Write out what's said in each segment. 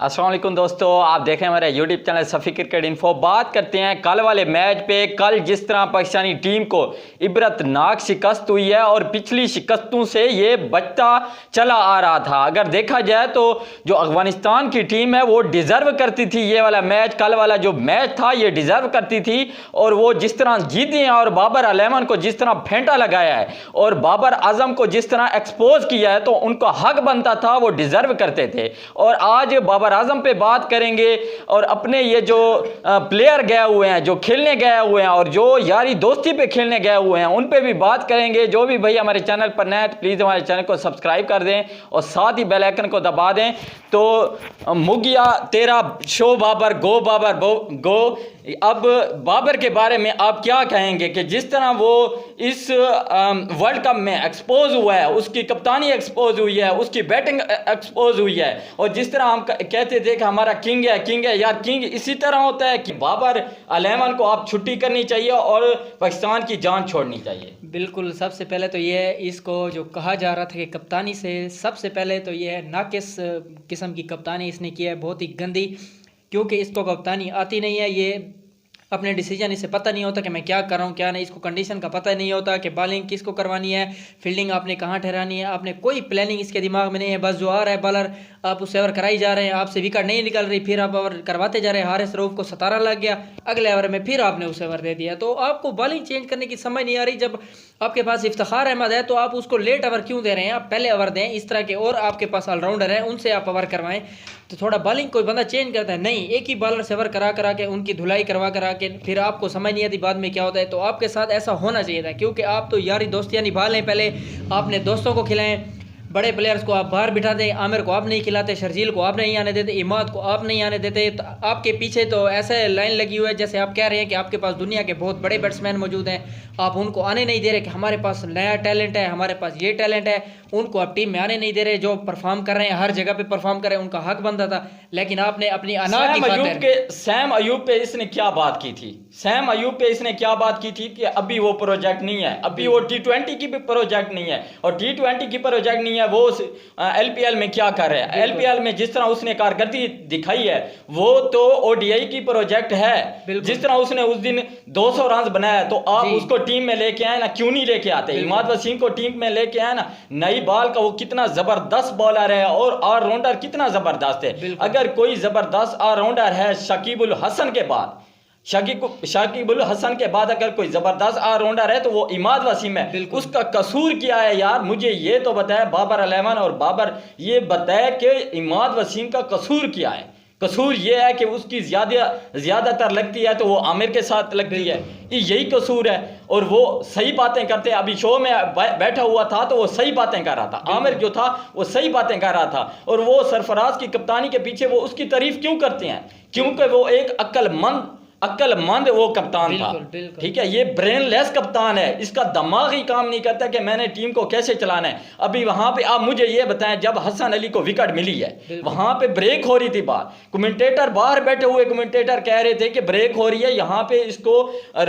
अस्सलाम वालेकुम दोस्तों, आप देखें हमारे YouTube channel Safi cricket info. बात करते हैं कल वाले मैच पे। कल जिस तरह पाकिस्तानी टीम को इबरतनाक शिकस्त हुई है और पिछली शिकस्तों से ये बचता चला आ रहा था। अगर देखा जाए तो जो अफगानिस्तान की टीम है वो डिज़र्व करती थी ये वाला मैच। कल वाला जो मैच था ये डिज़र्व करती थी और वो जिस तरह जीती हैं और बाबर अलैमन को जिस तरह फेंटा लगाया है और बाबर आजम को जिस तरह एक्सपोज किया है तो उनका हक बनता था, वो डिज़र्व करते थे। और आज बाबर आजम पे बात करेंगे और अपने ये जो प्लेयर गए हुए हैं, जो खेलने गए हुए हैं और जो यारी दोस्ती पे खेलने गए हुए हैं, उन पे भी बात करेंगे। जो भी भाई हमारे चैनल पर नए हैं प्लीज़ हमारे चैनल को सब्सक्राइब कर दें और साथ ही बेल आइकन को दबा दें। तो मुगिया तेरा शो बाबर गो, बाबर गो। अब बाबर के बारे में आप क्या कहेंगे कि जिस तरह वो इस वर्ल्ड कप में एक्सपोज हुआ है, उसकी कप्तानी एक्सपोज हुई है, उसकी बैटिंग एक्सपोज हुई है और जिस तरह हम कहते थे कि हमारा किंग है यार, किंग इसी तरह होता है कि बाबर अलैमन को आप छुट्टी करनी चाहिए और पाकिस्तान की जान छोड़नी चाहिए। बिल्कुल, सबसे पहले तो ये इसको जो कहा जा रहा था कि कप्तानी से सबसे पहले तो ये है नाकिस किस्म की कप्तानी इसने की है, बहुत ही गंदी, क्योंकि इसको कप्तानी आती नहीं है। ये अपने डिसीजन इसे पता नहीं होता कि मैं क्या कर रहा हूँ क्या नहीं, इसको कंडीशन का पता नहीं होता कि बॉलिंग किसको करवानी है, फील्डिंग आपने कहाँ ठहरानी है, आपने कोई प्लानिंग इसके दिमाग में नहीं है। बस जो आ रहा है बॉलर आप उससे ओवर कराई जा रहे हैं, आपसे विकेट नहीं निकल रही, फिर आप ओवर करवाते जा रहे हैं। हारिस रऊफ को 17 लग गया, अगले ओवर में फिर आपने उसे ओवर दे दिया। तो आपको बॉलिंग चेंज करने की समझ नहीं आ रही। जब आपके पास इफ्तिखार अहमद है तो आप उसको लेट ओवर क्यों दे रहे हैं? आप पहले ओवर दें इस तरह के, और आपके पास ऑलराउंडर हैं उनसे आप ओवर करवाएं। तो थोड़ा बॉलिंग कोई बंदा चेंज करता है, नहीं एक ही बॉलर से ओवर करा के उनकी धुलाई करवा के फिर आपको समझ नहीं आती बाद में क्या होता है। तो आपके साथ ऐसा होना चाहिए था, क्योंकि आप तो यारी दोस्तियाँ निभा लें, पहले आपने दोस्तों को खिलाएं, बड़े प्लेयर्स को आप बाहर बिठा दें। आमिर को आप नहीं खिलाते, शर्जील को आप नहीं आने देते, इमाद को आप नहीं आने देते। तो आपके पीछे तो ऐसे लाइन लगी हुई है जैसे आप कह रहे हैं कि आपके पास दुनिया के बहुत बड़े बैट्समैन मौजूद हैं, आप उनको आने नहीं दे रहे कि हमारे पास नया टैलेंट है, हमारे पास ये टैलेंट है। उनको आप टीम में आने नहीं दे रहे, जो परफॉर्म कर रहे हैं हर जगह पे परफॉर्म कर रहे हैं, उनका हक बनता था। लेकिन आपने अपनी अना की खातिर सैम अयूब पे इसने क्या बात की थी? सैम अयूब पे इसने क्या बात की थी कि अभी वो प्रोजेक्ट नहीं है, अभी वो T20 की भी प्रोजेक्ट नहीं है और T20 की प्रोजेक्ट नहीं है। वो LPL में क्या कर रहे हैं? LPL में जिस तरह उसने कारकर्दगी दिखाई है वो तो ODI की प्रोजेक्ट है। जिस तरह उसने उस दिन 200 रन बनाया तो आप उसको टीम में लेके आए ना, क्यों नहीं लेके आते? इमाद वसीम को टीम में लेके आए ना। नई बॉल का वो कितना जबरदस्त बॉलर है और ऑलराउंडर कितना जबरदस्त है। अगर कोई जबरदस्त ऑलराउंडर है शकीबुल हसन के बाद, शकीबुल हसन के बाद अगर कोई जबरदस्त ऑलराउंडर है तो वो इमाद वसीम है। उसका कसूर क्या है यार? मुझे ये तो बताए बाबर अलैमन और बाबर ये बताए कि इमाद वसीम का कसूर क्या है। कसूर ये है कि उसकी ज्यादातर लगती है तो वो आमिर के साथ लगती है, यही कसूर है। और वो सही बातें करते हैं। अभी शो में बैठा हुआ था तो वो सही बातें कर रहा था, आमिर जो था वो सही बातें कर रहा था। और वो सरफराज की कप्तानी के पीछे वो उसकी तारीफ क्यों करते हैं? क्योंकि वो एक अक्लमंद वो कप्तान था। ठीक है, ये ब्रेनलेस कप्तान है, इसका दिमाग ही काम नहीं करता कि मैंने टीम को कैसे चलाना है। अभी वहां पे आप मुझे ये बताएं, जब हसन अली को विकेट मिली है वहां पे ब्रेक हो रही थी बात, कमेंटेटर बाहर बैठे हुए कमेंटेटर कह रहे थे कि ब्रेक हो रही है, यहाँ पे इसको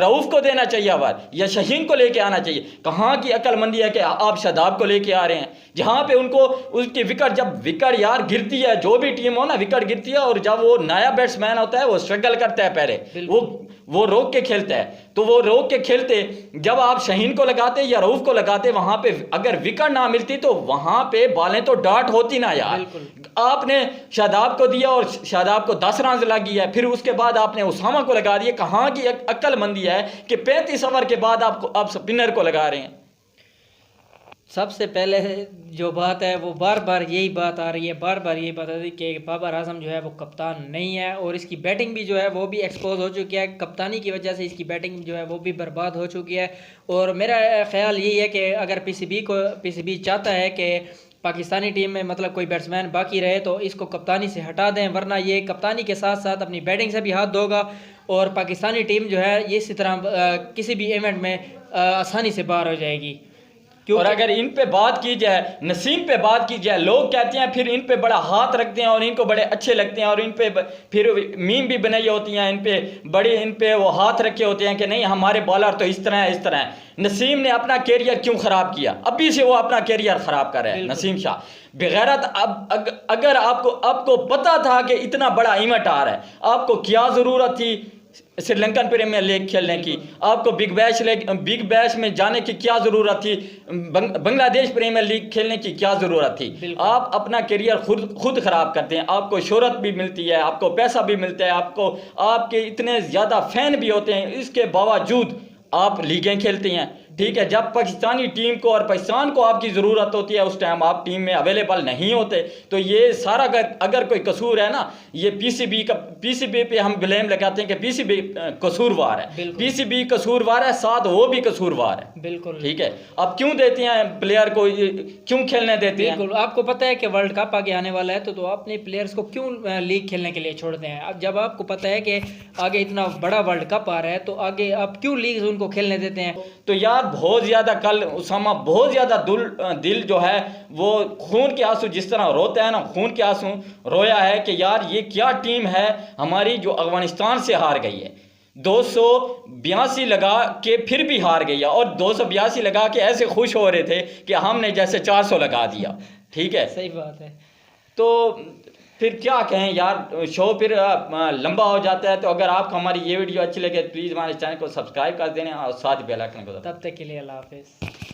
रऊफ को देना चाहिए अवर या शहीन को लेके आना चाहिए। कहाँ की अक्लमंदी है कि आप शादाब को लेके आ रहे हैं जहां पे उनको उसकी विकेट, जब विकेट यार गिरती है, जो भी टीम हो ना विकेट गिरती है और जब वो नया बैट्समैन होता है वो स्ट्रगल करता है, पहले वो रोक के खेलता है। तो वो रोक के खेलते, जब आप शहीन को लगाते या रऊफ को लगाते वहां पे अगर विकेट ना मिलती तो वहां पे बालें तो डाट होती ना यार। आपने शादाब को दिया और शादाब को 10 रन लगी है, फिर उसके बाद आपने उसामा को लगा दिया। कहाँ की अक्लमंदी है कि 35 ओवर के बाद आप स्पिनर को लगा रहे हैं? सबसे पहले जो बात है वो बार बार यही बात आ रही है, बार बार यही बात आ रही है कि बाबर आजम जो है वो कप्तान नहीं है और इसकी बैटिंग भी जो है वो भी एक्सपोज हो चुकी है। कप्तानी की वजह से इसकी बैटिंग जो है वो भी बर्बाद हो चुकी है। और मेरा ख्याल यही है कि अगर पीसीबी चाहता है कि पाकिस्तानी टीम में मतलब कोई बैट्समैन बाकी रहे तो इसको कप्तानी से हटा दें, वरना ये कप्तानी के साथ साथ अपनी बैटिंग से भी हाथ धोगा और पाकिस्तानी टीम जो है ये इसी तरह किसी भी इवेंट में आसानी से बाहर हो जाएगी। और अगर इन पे बात की जाए, नसीम पे बात की जाए, लोग कहते हैं फिर इन पे बड़ा हाथ रखते हैं और इनको बड़े अच्छे लगते हैं और इन पे फिर मीम भी बनाई होती हैं, इन पे वो हाथ रखे होते हैं कि नहीं हमारे बॉलर तो इस तरह है इस तरह है। नसीम ने अपना कैरियर क्यों खराब किया? अभी से वो अपना कैरियर खराब कर रहे हैं नसीम शाह बेगैरत। अब अगर आपको पता था कि इतना बड़ा इवेंट आ रहा है, आपको क्या जरूरत थी श्रीलंकन प्रीमियर लीग खेलने की? आपको बिग बैश में जाने की क्या ज़रूरत थी? बांग्लादेश प्रीमियर लीग खेलने की क्या ज़रूरत थी? आप अपना करियर खुद ख़राब करते हैं। आपको शोहरत भी मिलती है, आपको पैसा भी मिलता है, आपके इतने ज़्यादा फ़ैन भी होते हैं, इसके बावजूद आप लीगें खेलते हैं। ठीक है, जब पाकिस्तानी टीम को और पाकिस्तान को आपकी ज़रूरत होती है उस टाइम आप टीम में अवेलेबल नहीं होते। तो ये सारा अगर कोई कसूर है ना, ये पीसीबी पे हम ब्लेम लगाते हैं कि पीसीबी कसूरवार है। पीसीबी कसूरवार है, साथ वो भी कसूरवार है। बिल्कुल ठीक है, अब क्यों देते हैं प्लेयर को, क्यों खेलने देते हैं? बिल्कुल, आपको पता है कि वर्ल्ड कप आगे आने वाला है तो अपने प्लेयर्स को क्यों लीग खेलने के लिए छोड़ते हैं? अब जब आपको पता है कि आगे इतना बड़ा वर्ल्ड कप आ रहा है तो आगे आप क्यों लीग उनको खेलने देते हैं? तो यार बहुत ज़्यादा कल उसामा बहुत ज़्यादा दिल जो है वो खून के आंसू जिस तरह रोता है ना, खून के आंसू रोया है कि यार ये क्या टीम है हमारी जो अफगानिस्तान से हार गई है। 282 लगा के फिर भी हार गई है और 282 लगा के ऐसे खुश हो रहे थे कि हमने जैसे 400 लगा दिया। ठीक है, सही बात है। तो फिर क्या कहें यार, शो फिर लंबा हो जाता है। तो अगर आपको हमारी ये वीडियो अच्छी लगे प्लीज़ हमारे चैनल को सब्सक्राइब कर देना और साथ बेल आइकन को। तब तक के लिए अल्लाह हाफिज़।